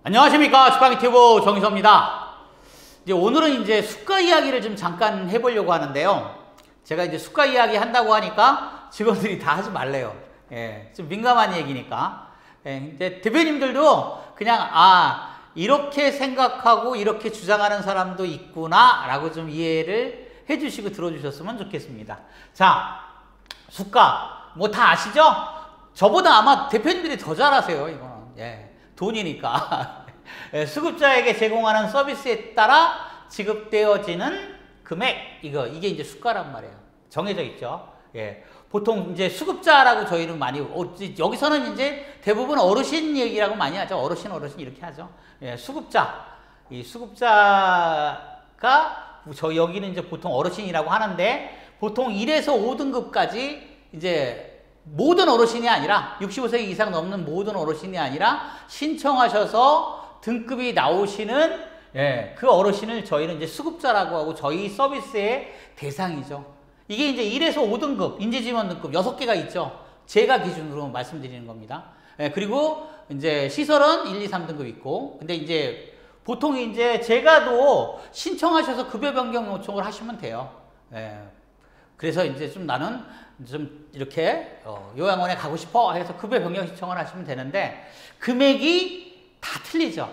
안녕하십니까. 주방유튜브 정희섭입니다. 오늘은 수가 이야기를 좀 잠깐 해보려고 하는데요. 제가 수가 이야기 한다고 하니까 직원들이 다 하지 말래요. 좀 민감한 얘기니까. 이제 대표님들도 그냥 이렇게 생각하고 이렇게 주장하는 사람도 있구나 라고 좀 이해를 해주시고 들어주셨으면 좋겠습니다. 자, 수가 뭐 다 아시죠? 저보다 아마 대표님들이 더 잘 아세요. 이거는 돈이니까. 수급자에게 제공하는 서비스에 따라 지급되어지는 금액, 이게 이제 수가란 말이에요. 정해져 있죠. 보통 이제 수급자라고 저희는 많이, 여기서는 이제 대부분 어르신 얘기라고 많이 하죠. 어르신 이렇게 하죠. 수급자. 이 수급자가, 여기는 이제 보통 어르신이라고 하는데, 보통 1에서 5등급까지 이제 모든 어르신이 아니라 65세 이상 넘는 모든 어르신이 아니라 신청하셔서 등급이 나오시는 그 어르신을 저희는 이제 수급자라고 하고 저희 서비스의 대상이죠. 이게 이제 1에서 5등급 인재지원 등급 6개가 있죠. 제가 기준으로 말씀드리는 겁니다. 그리고 이제 시설은 1, 2, 3등급 있고, 근데 이제 보통 이제 제가도 신청하셔서 급여 변경 요청을 하시면 돼요. 그래서 이제 좀 나는 좀 이렇게 요양원에 가고 싶어 해서 급여 변경 신청을 하시면 되는데, 금액이 다 틀리죠.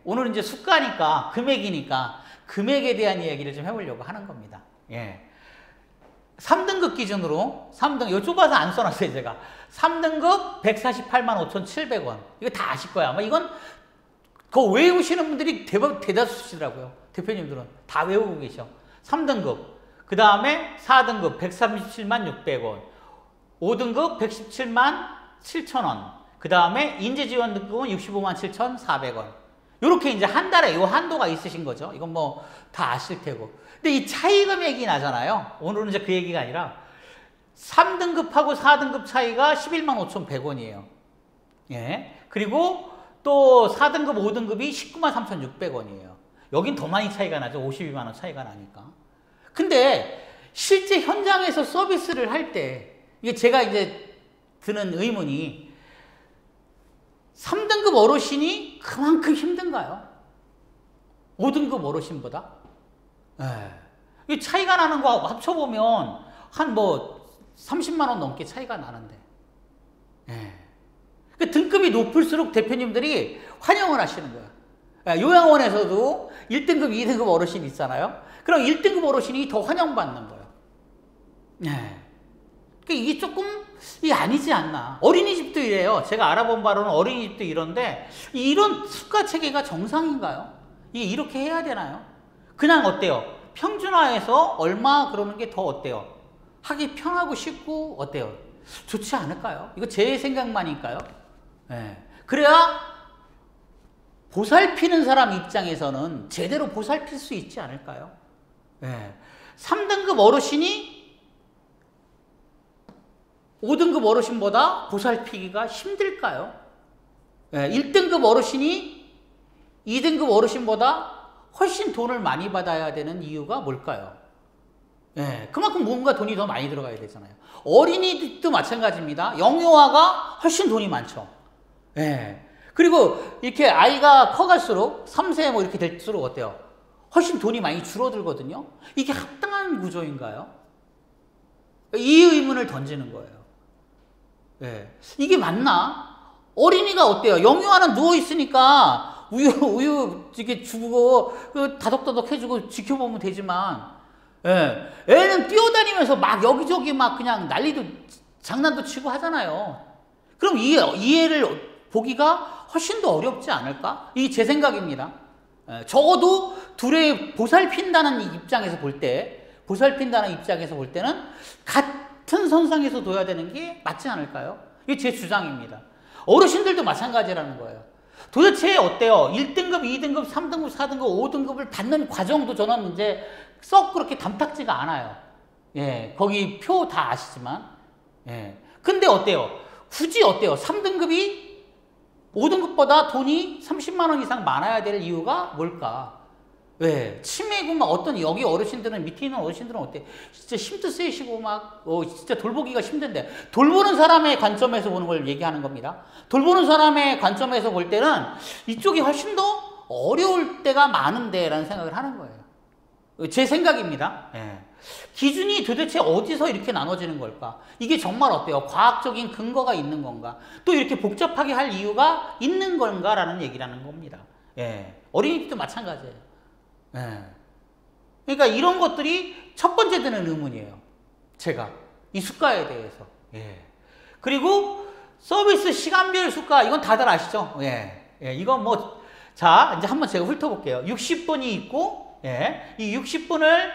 오늘은 이제 수가니까, 금액이니까 금액에 대한 이야기를 좀 해보려고 하는 겁니다. 3등급 기준으로 3등, 이거 좁아서 안 써놨어요 제가. 3등급 148만 5,700원. 이거 다 아실 거야. 아마 이건 그거 외우시는 분들이 대다수시더라고요. 대표님들은 다 외우고 계셔. 3등급. 그 다음에 4등급 137만 600원, 5등급 117만 7천원, 그 다음에 인재지원 등급은 65만 7,400원. 요렇게 이제 한 달에 요 한도가 있으신 거죠. 이건 뭐 다 아실 테고. 근데 이 차이 금액이 나잖아요. 오늘은 이제 그 얘기가 아니라 3등급하고 4등급 차이가 11만 5,100원이에요. 그리고 또 4등급, 5등급이 19만 3,600원이에요. 여긴 더 많이 차이가 나죠. 52만 원 차이가 나니까. 근데 실제 현장에서 서비스를 할 때, 이게 제가 이제 드는 의문이, 3등급 어르신이 그만큼 힘든가요? 5등급 어르신보다? 이 차이가 나는 거 합쳐보면 한 30만 원 넘게 차이가 나는데. 그 등급이 높을수록 대표님들이 환영을 하시는 거예요. 요양원에서도 1등급, 2등급 어르신 있잖아요. 그럼 1등급 어르신이 더 환영받는 거예요. 그러니까 이게 조금 아니지 않나. 어린이집도 이래요. 제가 알아본 바로는 어린이집도 이런데, 이런 수가 체계가 정상인가요? 이게 이렇게 해야 되나요? 그냥 어때요? 평준화해서 얼마 그러는 게 더 어때요? 하기 편하고 쉽고 어때요? 좋지 않을까요? 이거 제 생각만일까요? 그래야 보살피는 사람 입장에서는 제대로 보살필 수 있지 않을까요? 3등급 어르신이 5등급 어르신보다 보살피기가 힘들까요? 1등급 어르신이 2등급 어르신보다 훨씬 돈을 많이 받아야 되는 이유가 뭘까요? 그만큼 뭔가 돈이 더 많이 들어가야 되잖아요. 어린이도 마찬가지입니다. 영유아가 훨씬 돈이 많죠. 그리고 이렇게 아이가 커갈수록 3세 뭐 이렇게 될수록 어때요? 훨씬 돈이 많이 줄어들거든요. 이게 합당한 구조인가요? 이 의문을 던지는 거예요. 이게 맞나? 어린이가 어때요? 영유아는 누워있으니까 우유 이렇게 주고 다독다독 해주고 지켜보면 되지만, 애는 뛰어다니면서 막 여기저기 막 그냥 난리도 장난도 치고 하잖아요. 그럼 이 애를 보기가 훨씬 더 어렵지 않을까? 이게 제 생각입니다. 적어도 둘의 보살핀다는 입장에서 볼 때는 같은 선상에서 둬야 되는 게 맞지 않을까요? 이게 제 주장입니다. 어르신들도 마찬가지라는 거예요. 도대체 어때요? 1등급, 2등급, 3등급, 4등급, 5등급을 받는 과정도 저는 이제 썩 그렇게 담탁지가 않아요. 거기 표 다 아시지만. 근데 어때요? 굳이 어때요? 3등급이 5등급보다 돈이 30만 원 이상 많아야 될 이유가 뭘까? 왜? 치매고 막 어떤 여기 어르신들은 밑에 있는 어르신들은 어때? 진짜 힘도 세시고 막 진짜 돌보기가 힘든데 돌보는 사람의 관점에서 보는 걸 얘기하는 겁니다. 돌보는 사람의 관점에서 볼 때는 이쪽이 훨씬 더 어려울 때가 많은데 라는 생각을 하는 거예요. 제 생각입니다. 예. 기준이 도대체 어디서 이렇게 나눠지는 걸까? 이게 정말 어때요? 과학적인 근거가 있는 건가? 또 이렇게 복잡하게 할 이유가 있는 건가라는 얘기라는 겁니다. 예. 어린이집도 마찬가지예요. 예. 그러니까 이런 것들이 첫 번째 드는 의문이에요. 제가 이 수가에 대해서. 예. 그리고 서비스 시간별 수가 이건 다들 아시죠? 예. 예. 이건 뭐 자 이제 한번 제가 훑어볼게요. 60분이 있고 예. 이 60분을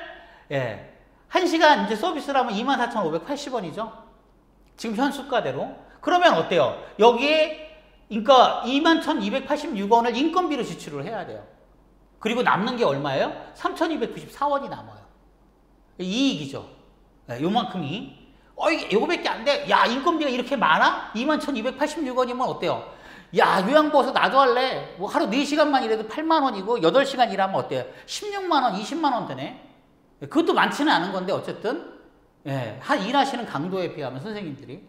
예. 1시간 이제 서비스를 하면 24,580원이죠. 지금 현 수가대로. 그러면 어때요? 여기에 그러니까 21,286원을 인건비로 지출을 해야 돼요. 그리고 남는 게 얼마예요? 3,294원이 남아요. 이익이죠. 네, 요만큼이. 이게 요거밖에 안 돼. 야, 인건비가 이렇게 많아? 21,286원이면 어때요? 야, 요양보호사 나도 할래. 뭐 하루 4시간만 일해도 8만 원이고 8시간 일하면 어때요? 16만 원, 20만 원 되네. 그것도 많지는 않은 건데 어쨌든 예, 한 일하시는 강도에 비하면 선생님들이.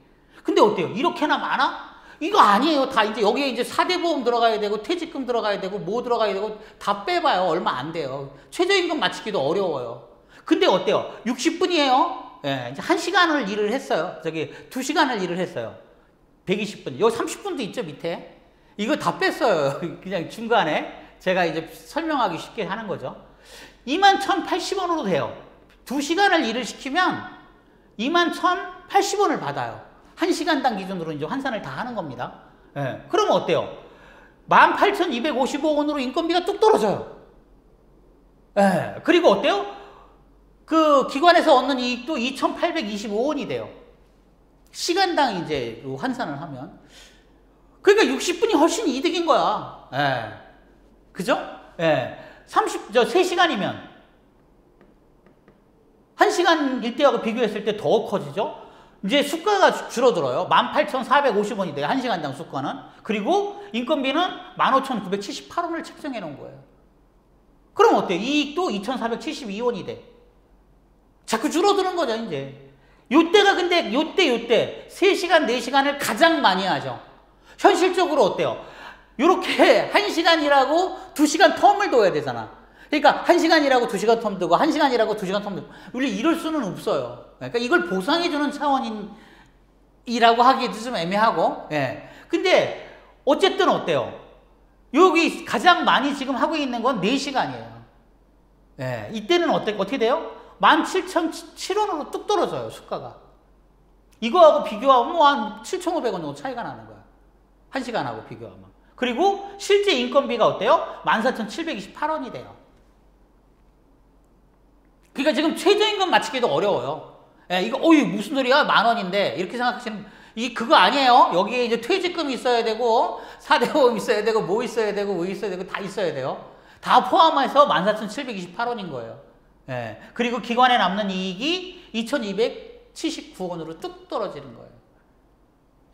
근데 어때요? 이렇게나 많아? 이거 아니에요. 다 이제 여기에 이제 4대 보험 들어가야 되고 퇴직금 들어가야 되고 뭐 들어가야 되고 다 빼봐요. 얼마 안 돼요. 최저임금 맞추기도 어려워요. 근데 어때요? 60분이에요. 예, 이제 1시간을 일을 했어요. 2시간을 일을 했어요. 120분. 여기 30분도 있죠, 밑에. 이거 다 뺐어요. 그냥 중간에 제가 이제 설명하기 쉽게 하는 거죠. 21,080원으로 돼요. 2시간을 일을 시키면 21,080원을 받아요. 1시간당 기준으로 이제 환산을 다 하는 겁니다. 예. 그러면 어때요? 18,255원으로 인건비가 뚝 떨어져요. 예. 그리고 어때요? 그 기관에서 얻는 이익도 2,825원이 돼요. 시간당 이제 환산을 하면. 그러니까 60분이 훨씬 이득인 거야. 예. 그죠? 예. 3시간이면 1시간 일대하고 비교했을 때 더 커지죠? 이제 수가가 줄어들어요. 18,450원이 돼요. 1시간당 수가는. 그리고 인건비는 15,978원을 책정해 놓은 거예요. 그럼 어때요? 이익도 2,472원이 돼. 자꾸 줄어드는 거죠, 이제. 요때가 근데 요때 3시간, 4시간을 가장 많이 하죠. 현실적으로 어때요? 요렇게 1시간 일하고 2시간 텀을 둬야 되잖아. 그러니까 1시간 일하고 2시간 텀 두고 1시간 일하고 2시간 텀 두고 우리 이럴 수는 없어요. 그러니까 이걸 보상해주는 차원이라고 하기도 좀 애매하고 예. 근데 어쨌든 어때요? 여기 가장 많이 지금 하고 있는 건 4시간이에요. 예. 이때는 어떻게 돼요? 17,007원으로 뚝 떨어져요. 수가가. 이거하고 비교하면 뭐 한 7,500원 정도 차이가 나는 거야. 1시간하고 비교하면. 그리고 실제 인건비가 어때요? 14,728원이 돼요. 그러니까 지금 최저임금 맞추기도 어려워요. 예, 이거 무슨 소리야? 10,000원인데 이렇게 생각하시는 그거 아니에요. 여기에 이제 퇴직금 있어야 되고 4대 보험 있어야 되고 뭐 있어야 되고 뭐 있어야 되고 다 있어야 돼요. 다 포함해서 14,728원인 거예요. 예, 그리고 기관에 남는 이익이 2,279원으로 뚝 떨어지는 거예요.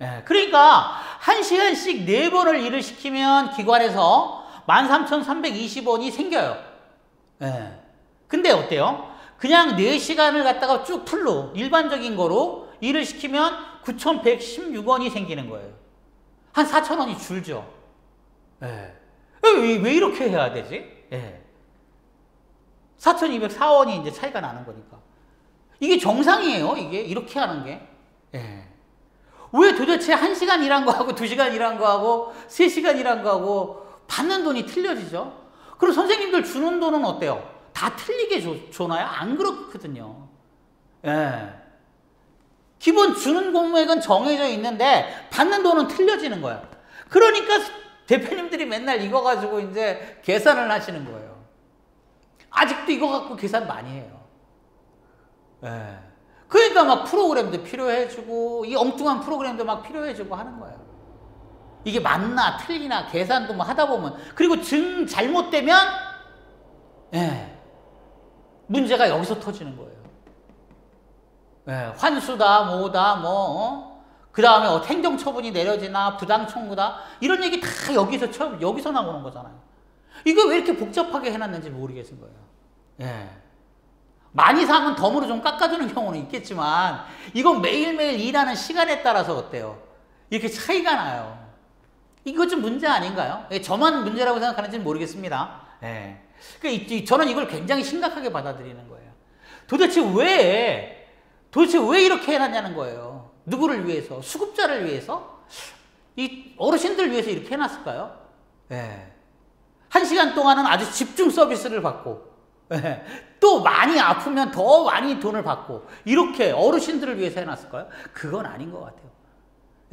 예, 그러니까 1시간씩 4번을 일을 시키면 기관에서 13,320원이 생겨요. 예. 근데 어때요? 그냥 4시간을 갖다가 쭉 풀로 일반적인 거로 일을 시키면 9,116원이 생기는 거예요. 한 4,000원이 줄죠. 예. 왜 이렇게 해야 되지? 예. 4,204원이 이제 차이가 나는 거니까. 이게 정상이에요. 이게 이렇게 하는 게. 예. 왜 도대체 1시간 일한 거하고 2시간 일한 거하고 3시간 일한 거하고 받는 돈이 틀려지죠? 그럼 선생님들 주는 돈은 어때요? 다 틀리게 줘나요? 안 그렇거든요. 예. 기본 주는 공액은 정해져 있는데 받는 돈은 틀려지는 거야. 그러니까 대표님들이 맨날 이거 가지고 이제 계산을 하시는 거예요. 아직도 이거 갖고 계산 많이 해요. 예. 그러니까 막 프로그램도 필요해지고 이 엉뚱한 프로그램도 막 필요해지고 하는 거예요. 이게 맞나 틀리나 계산도 뭐 하다 보면 그리고 잘못되면 예, 문제가 여기서 터지는 거예요. 예, 환수다 뭐다 그 다음에 행정처분이 내려지나 부당청구다 이런 얘기 다 여기서 나오는 거잖아요. 이거 왜 이렇게 복잡하게 해놨는지 모르겠는 거예요. 예. 많이 사면 덤으로 좀 깎아주는 경우는 있겠지만 이건 매일매일 일하는 시간에 따라서 어때요? 이렇게 차이가 나요. 이거 좀 문제 아닌가요? 예, 저만 문제라고 생각하는지는 모르겠습니다. 예. 그러니까 저는 이걸 굉장히 심각하게 받아들이는 거예요. 도대체 왜 이렇게 해놨냐는 거예요. 누구를 위해서? 수급자를 위해서? 이 어르신들을 위해서 이렇게 해놨을까요? 예. 1시간 동안은 아주 집중 서비스를 받고, 예. 또 많이 아프면 더 많이 돈을 받고, 이렇게 어르신들을 위해서 해놨을까요? 그건 아닌 것 같아요.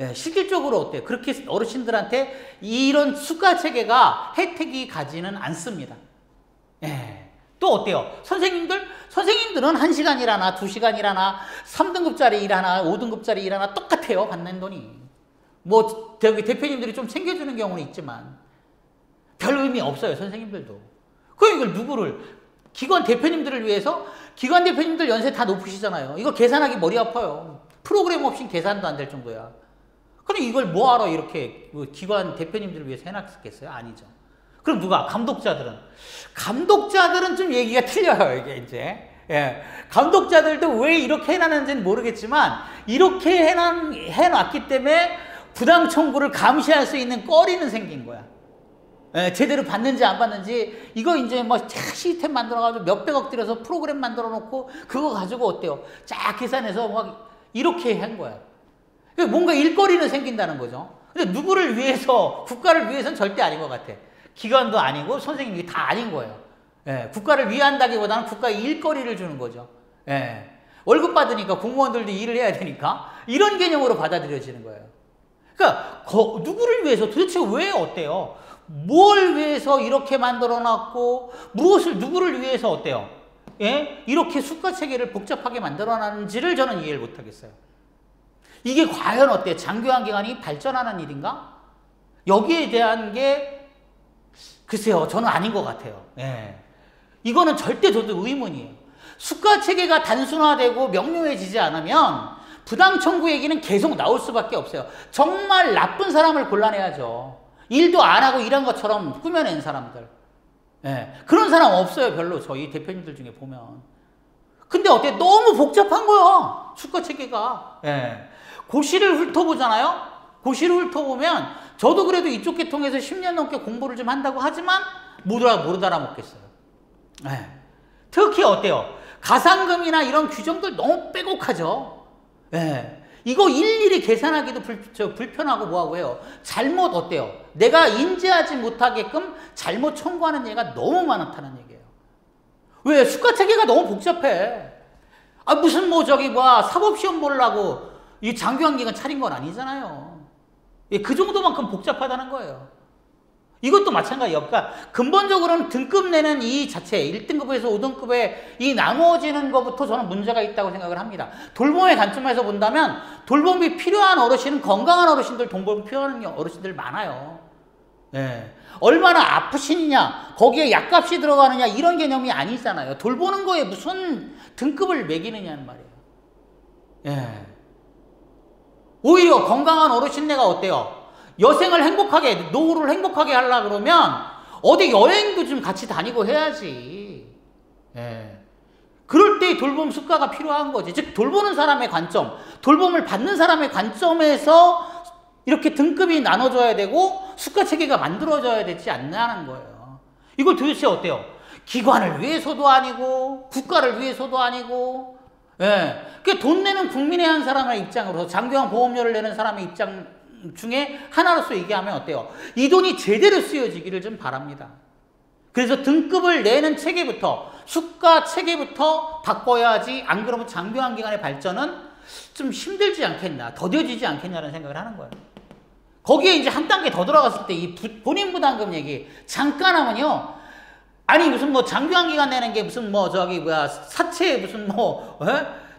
예. 실질적으로 어때요? 그렇게 어르신들한테 이런 수가 체계가 혜택이 가지는 않습니다. 예. 또 어때요? 선생님들은 1시간 일하나 2시간 일하나 3등급짜리 일하나 5등급짜리 일하나 똑같아요. 받는 돈이. 뭐 대표님들이 좀 챙겨주는 경우는 있지만 별 의미 없어요. 선생님들도. 그럼 이걸 누구를? 기관 대표님들을 위해서? 기관 대표님들 연세 다 높으시잖아요. 이거 계산하기 머리 아파요. 프로그램 없이 계산도 안 될 정도야. 그럼 이걸 뭐하러 이렇게 기관 대표님들을 위해서 해놨겠어요? 아니죠. 그럼 누가? 감독자들은 좀 얘기가 틀려요, 이게 이제. 예. 감독자들도 왜 이렇게 해놨는지는 모르겠지만, 이렇게 해놨기 때문에 부당 청구를 감시할 수 있는 거리는 생긴 거야. 예, 제대로 받는지 안 받는지, 이거 이제 뭐 시스템 만들어가지고 몇백억 들여서 프로그램 만들어 놓고, 그거 가지고 어때요? 쫙 계산해서 막 이렇게 한 거야. 뭔가 일거리는 생긴다는 거죠. 근데 누구를 위해서, 국가를 위해서는 절대 아닌 것 같아. 기관도 아니고 선생님이 다 아닌 거예요. 예, 국가를 위한다기보다는 국가에 일거리를 주는 거죠. 예, 월급 받으니까 공무원들도 일을 해야 되니까 이런 개념으로 받아들여지는 거예요. 그러니까 누구를 위해서 도대체 왜 어때요? 뭘 위해서 이렇게 만들어놨고 누구를 위해서 어때요? 예? 이렇게 수가 체계를 복잡하게 만들어놨는지를 저는 이해를 못하겠어요. 이게 과연 어때요? 장교환 기관이 발전하는 일인가? 여기에 대한 게 글쎄요, 저는 아닌 것 같아요. 예. 이거는 절대 저도 의문이에요. 수가 체계가 단순화되고 명료해지지 않으면 부당 청구 얘기는 계속 나올 수밖에 없어요. 정말 나쁜 사람을 골라내야죠. 일도 안 하고 일한 것처럼 꾸며낸 사람들. 예. 그런 사람 없어요, 별로. 저희 대표님들 중에 보면. 근데 어때? 너무 복잡한 거야, 수가 체계가. 예. 고시를 훑어보잖아요? 고시를 훑어보면 저도 그래도 이쪽 계통에서 10년 넘게 공부를 좀 한다고 하지만 못 알아먹겠어요. 네. 특히 어때요? 가상금이나 이런 규정들 너무 빼곡하죠. 네. 이거 일일이 계산하기도 불편하고 뭐하고 해요. 잘못 어때요? 내가 인지하지 못하게끔 잘못 청구하는 얘기가 너무 많다는 얘기예요. 왜? 수가체계가 너무 복잡해. 아, 무슨 사법시험 보려고 이 장교환기관 차린 건 아니잖아요. 예, 그 정도만큼 복잡하다는 거예요. 이것도 마찬가지예요. 그러니까 근본적으로는 등급 내는 이 자체, 1등급에서 5등급에 이 나누어지는 것부터 저는 문제가 있다고 생각을 합니다. 돌봄의 관점에서 본다면 돌봄이 필요한 어르신은 건강한 어르신들, 돌봄이 필요한 어르신들 많아요. 예. 얼마나 아프시느냐, 거기에 약값이 들어가느냐 이런 개념이 아니잖아요. 돌보는 거에 무슨 등급을 매기느냐는 말이에요. 예. 오히려 건강한 어르신네가 어때요? 여생을 행복하게, 노후를 행복하게 하려고 그러면 어디 여행도 좀 같이 다니고 해야지. 예. 그럴 때 돌봄 수가가 필요한 거지. 즉 돌보는 사람의 관점, 돌봄을 받는 사람의 관점에서 이렇게 등급이 나눠져야 되고 수가 체계가 만들어져야 되지 않냐는 거예요. 이걸 도대체 어때요? 기관을 위해서도 아니고 국가를 위해서도 아니고, 예. 그러니까 돈 내는 국민의 한 사람의 입장으로 장교환 보험료를 내는 사람의 입장 중에 하나로서 얘기하면 어때요? 이 돈이 제대로 쓰여지기를 좀 바랍니다. 그래서 등급을 내는 체계부터, 수가 체계부터 바꿔야지, 안 그러면 장교환 기관의 발전은 좀 힘들지 않겠나, 더뎌지지 않겠냐는 생각을 하는 거예요. 거기에 이제 한 단계 더 들어갔을 때 이 본인 부담금 얘기 잠깐 하면요. 아니 무슨 장교환 기관 내는 게 무슨 사채 무슨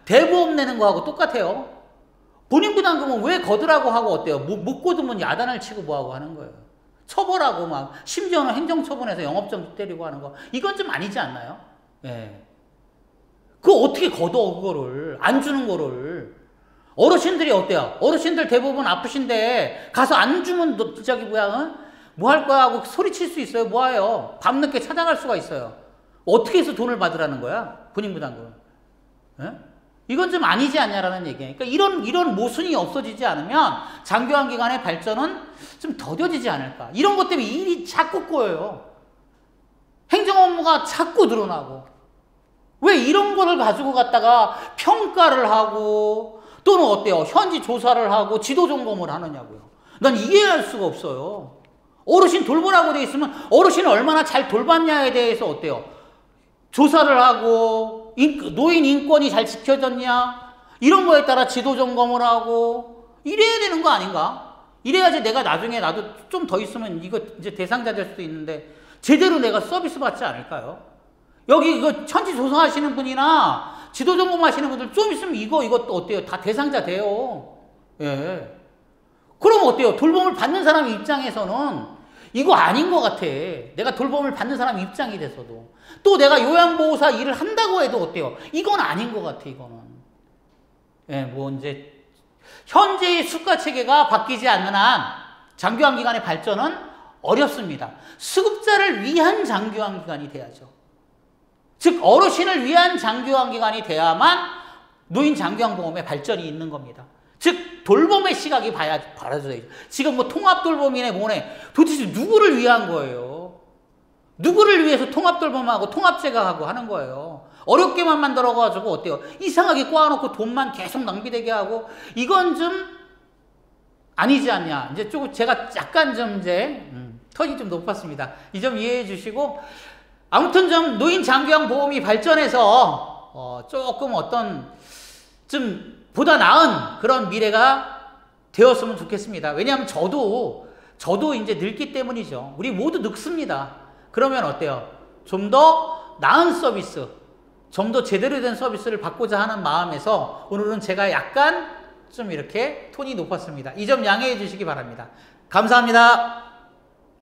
대보험 내는 거하고 똑같아요. 본인 부담금은 왜 거두라고 하고 어때요? 못 거두면 야단을 치고 뭐하고 하는 거예요. 처벌하고 막 심지어는 행정처분해서 영업정 때리고 하는 거, 이건 좀 아니지 않나요? 예. 그거 어떻게 거둬, 그거를 안 주는 거를. 어르신들이 어때요? 어르신들 대부분 아프신데 가서 안 주면 뭐 할 거야 하고 소리칠 수 있어요? 뭐해요? 밤늦게 찾아갈 수가 있어요. 어떻게 해서 돈을 받으라는 거야? 군인부담금. 예? 이건 좀 아니지 않냐라는 얘기예요. 그러니까 이런 모순이 없어지지 않으면 장교환 기관의 발전은 좀 더뎌지지 않을까. 이런 것 때문에 일이 자꾸 꼬여요. 행정 업무가 자꾸 늘어나고. 왜 이런 거를 가지고 갔다가 평가를 하고 또는 어때요? 현지 조사를 하고 지도 점검을 하느냐고요. 난 이해할 수가 없어요. 어르신 돌보라고 돼 있으면 어르신을 얼마나 잘 돌봤냐에 대해서 어때요? 조사를 하고 노인 인권이 잘 지켜졌냐? 이런 거에 따라 지도 점검을 하고 이래야 되는 거 아닌가? 이래야지 내가 나중에 나도 좀 더 있으면 이거 이제 대상자 될 수도 있는데 제대로 내가 서비스 받지 않을까요? 여기 이거 천지 조사하시는 분이나 지도 점검하시는 분들 좀 있으면 이것도 어때요? 다 대상자 돼요. 예. 그럼 어때요? 돌봄을 받는 사람 입장에서는 이거 아닌 것 같아. 내가 돌봄을 받는 사람 입장이 돼서도. 또 내가 요양보호사 일을 한다고 해도 어때요? 이건 아닌 것 같아, 이거는. 예, 뭐 이제 현재의 수가 체계가 바뀌지 않는 한 장교환 기관의 발전은 어렵습니다. 수급자를 위한 장교환 기관이 돼야죠. 즉 어르신을 위한 장교환 기관이 돼야만 노인 장교환 보험의 발전이 있는 겁니다. 즉 돌봄의 시각이 바라져야죠. 지금 뭐 통합 돌봄이네 뭐네 도대체 누구를 위한 거예요? 누구를 위해서 통합 돌봄하고 통합 제각하고 하는 거예요? 어렵게만 만들어가지고 어때요? 이상하게 꼬아놓고 돈만 계속 낭비되게 하고 이건 좀 아니지 않냐. 이제 조금 제가 약간 좀 이제 턴이 좀 높았습니다. 이 점 이해해 주시고 아무튼 좀 노인 장교환 보험이 발전해서 조금 어떤 좀 보다 나은 그런 미래가 되었으면 좋겠습니다. 왜냐하면 저도 이제 늙기 때문이죠. 우리 모두 늙습니다. 그러면 어때요? 좀 더 나은 서비스, 좀 더 제대로 된 서비스를 받고자 하는 마음에서 오늘은 제가 약간 좀 이렇게 톤이 높았습니다. 이 점 양해해 주시기 바랍니다. 감사합니다.